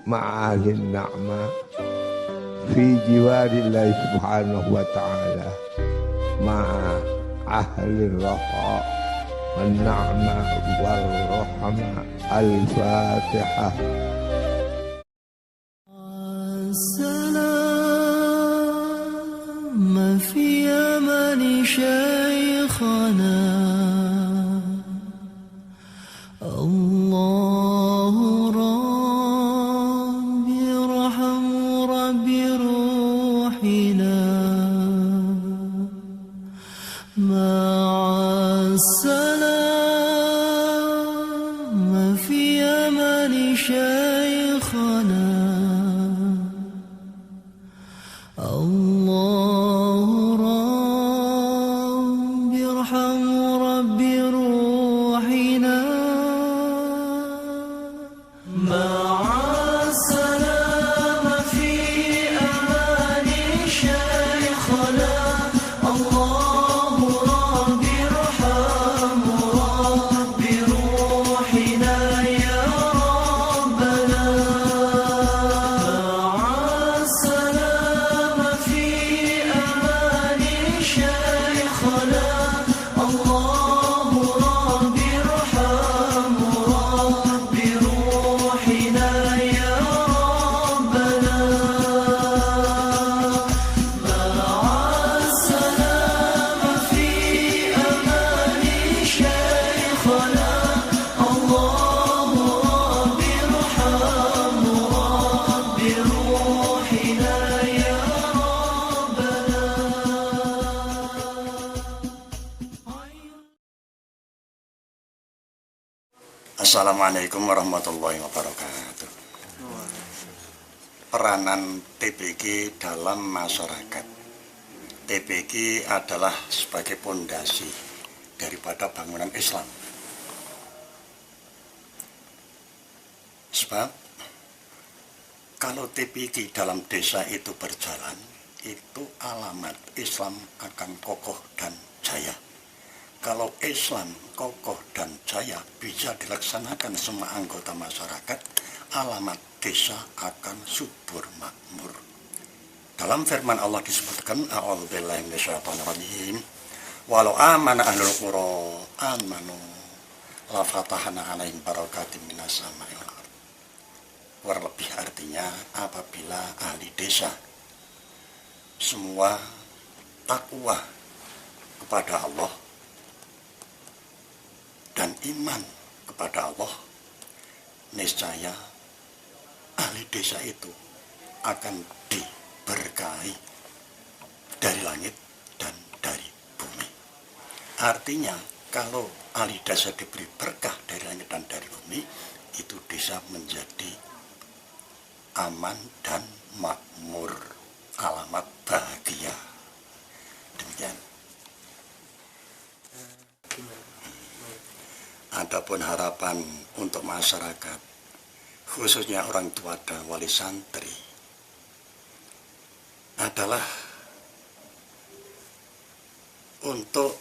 معاني النعمة في جوار الله سبحانه وتعالى مع أهل الرخاء والنعمة والرحمة. الفاتحة. السلام في أمان شيخنا الله ربي ارحم ربي روحنا مع السلام في أمان شيخنا الله ربي ارحم ربي روحنا مع السلامة في أمان شيخنا الله ربي ارحم ربي روحنا يا ربنا مع السلامة في أمان شيخنا الله ربي ارحم ربي روحنا يا ربنا مع السلامة في أمان شيخنا الله ربي ارحم ربي روحنا يا Assalamualaikum warahmatullahi wabarakatuh. Peranan TPG dalam masyarakat. TPG adalah sebagai pondasi daripada bangunan Islam. Sebab kalau TPG dalam desa itu berjalan, itu alamat Islam akan kokoh dan jaya. Kalau Islam kokoh dan jaya bisa dilaksanakan semua anggota masyarakat, alamat desa akan subur makmur. Dalam firman Allah disebutkan, a'udzubillahi minasyaitonirrajim, walau amana ahlul qura amanu la fatahna 'alaihim barakatim minas sama'i wal ardh. Kurang lebih artinya, apabila ahli desa semua takwa kepada Allah dan iman kepada Allah, niscaya ahli desa itu akan diberkahi dari langit dan dari bumi. Artinya, kalau ahli desa diberi berkah dari langit dan dari bumi, itu desa menjadi aman dan makmur, alamat bahagia. Demikian. Adapun harapan untuk masyarakat, khususnya orang tua dan wali santri, adalah untuk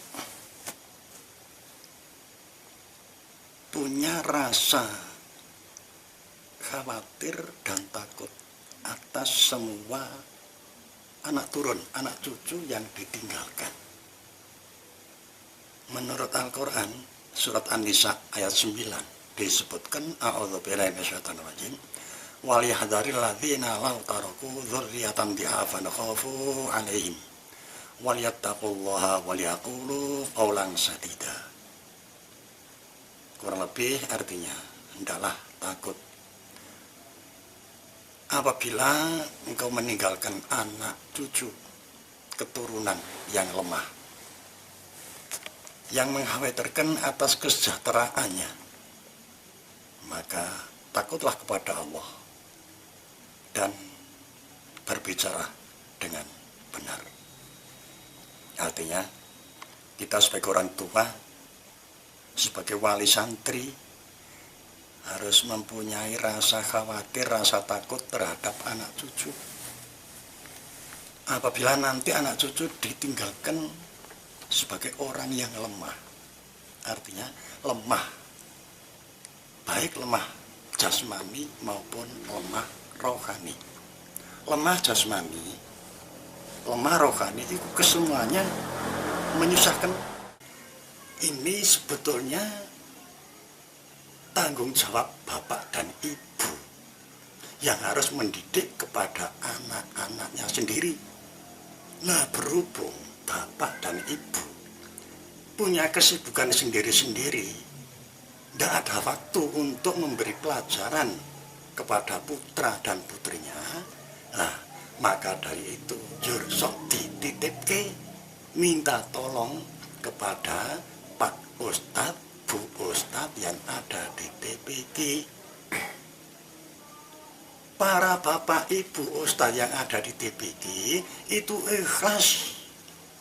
punya rasa khawatir dan takut atas semua anak turun, anak cucu yang ditinggalkan. Menurut Al-Quran, Surat An-Nisa ayat 9 disebutkan, a'udzubillahi minasyaitonir rajim, wal yahdharil ladzina law taraku dzurriyyatan dha'afan khafu 'alaihim wal yattaqullaha wal yaqulu qawlan sadida. Kurang lebih artinya, hendaklah takut apabila engkau meninggalkan anak cucu keturunan yang lemah, yang mengkhawatirkan atas kesejahteraannya, maka takutlah kepada Allah dan berbicara dengan benar. Artinya, kita sebagai orang tua, sebagai wali santri, harus mempunyai rasa khawatir, rasa takut terhadap anak cucu. Apabila nanti anak cucu ditinggalkan sebagai orang yang lemah, artinya lemah, baik lemah jasmani maupun lemah rohani. Lemah jasmani, lemah rohani itu kesemuanya menyusahkan. Ini sebetulnya tanggung jawab bapak dan ibu yang harus mendidik kepada anak-anaknya sendiri. Nah, berhubung bapak dan ibu punya kesibukan sendiri-sendiri, tidak ada waktu untuk memberi pelajaran kepada putra dan putrinya. Nah, maka dari itu jur sok dititipke, minta tolong kepada Pak Ustadz, Bu Ustadz yang ada di TPG. Para bapak ibu Ustadz yang ada di TPG itu ikhlas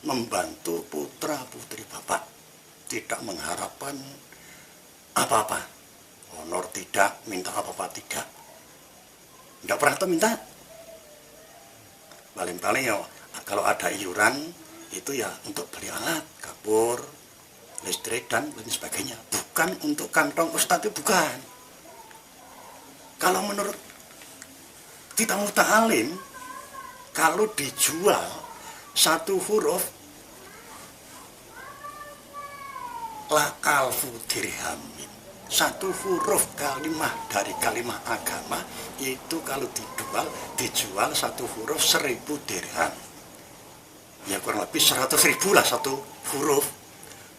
membantu putra putri bapak, tidak mengharapkan apa-apa, honor tidak, minta apa-apa tidak pernah minta. Paling-paling ya kalau ada iuran itu ya untuk beli alat, dapur, listrik dan lain sebagainya, bukan untuk kantong Ustadz, itu bukan. Kalau menurut kita muta'alim, kalau dijual satu huruf la alfu dirhamin, satu huruf kalimah dari kalimah agama itu kalau dijual satu huruf 1000 dirham, ya kurang lebih 100.000 lah satu huruf.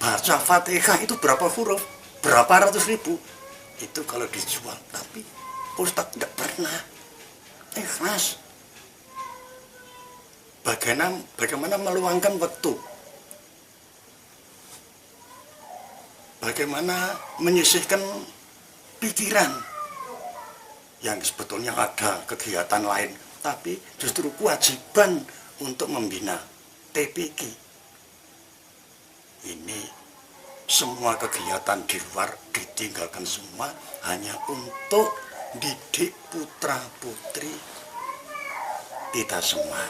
Baca Fatihah itu berapa huruf, berapa ratus ribu itu kalau dijual. Tapi Ustadz tidak pernah ikhlas. Bagaimana meluangkan waktu, bagaimana menyisihkan pikiran yang sebetulnya ada kegiatan lain, tapi justru kewajiban untuk membina TPG. Ini semua kegiatan di luar ditinggalkan semua hanya untuk didik putra putri kita semua.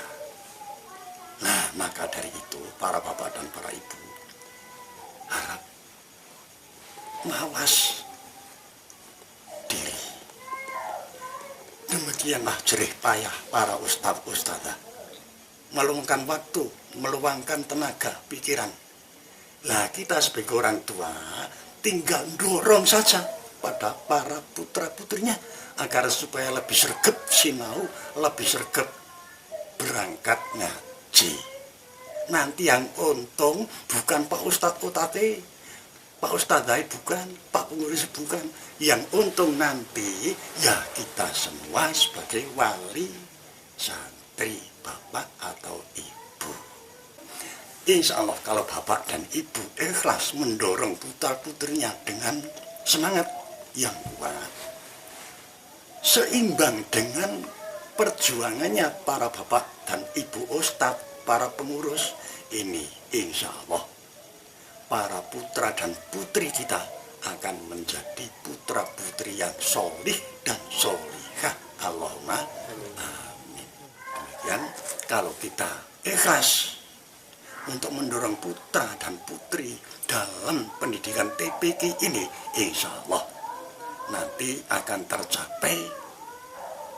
Nah, maka dari itu para bapak dan para ibu harap mawas diri. Demikianlah jerih payah para ustadz-ustadzah, meluangkan waktu, meluangkan tenaga, pikiran. Nah, kita sebagai orang tua tinggal dorong saja pada para putra putrinya agar supaya lebih sergap sinau, lebih sergap berangkat ngaji. Nanti yang untung bukan Pak Ustadz Utate, Pak Ustadzai bukan, Pak Pengurus bukan. Yang untung nanti ya kita semua sebagai wali santri, bapak atau ibu. Insya Allah kalau bapak dan ibu ikhlas mendorong putra putrinya dengan semangat yang kuat, seimbang dengan perjuangannya para bapak dan ibu ustadz, para pengurus ini, insya Allah para putra dan putri kita akan menjadi putra putri yang solih dan solihah. Allahumma amin. Demikian kalau kita ikhlas untuk mendorong putra dan putri dalam pendidikan TPG ini, insya Allah nanti akan tercapai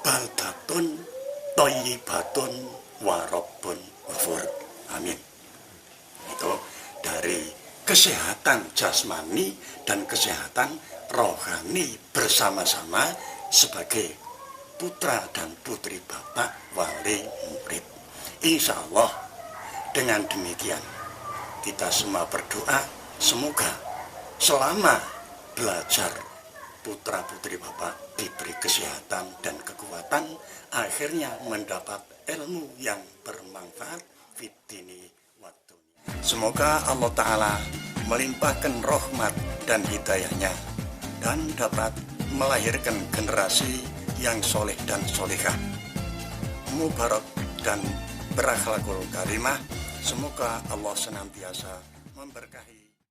baldatun thayyibatun warabbun ghafur. Amin. Itu dari kesehatan jasmani dan kesehatan rohani bersama-sama sebagai putra dan putri bapak wali murid. Insya Allah dengan demikian kita semua berdoa semoga selama belajar putra putri bapak diberi kesehatan dan kekuatan, akhirnya mendapat ilmu yang bermanfaat fid dini wa dunya. Semoga Allah Ta'ala melimpahkan rahmat dan hidayahnya dan dapat melahirkan generasi yang soleh dan solehah, mubarak dan berakhlakul karimah. Semoga Allah senantiasa memberkahi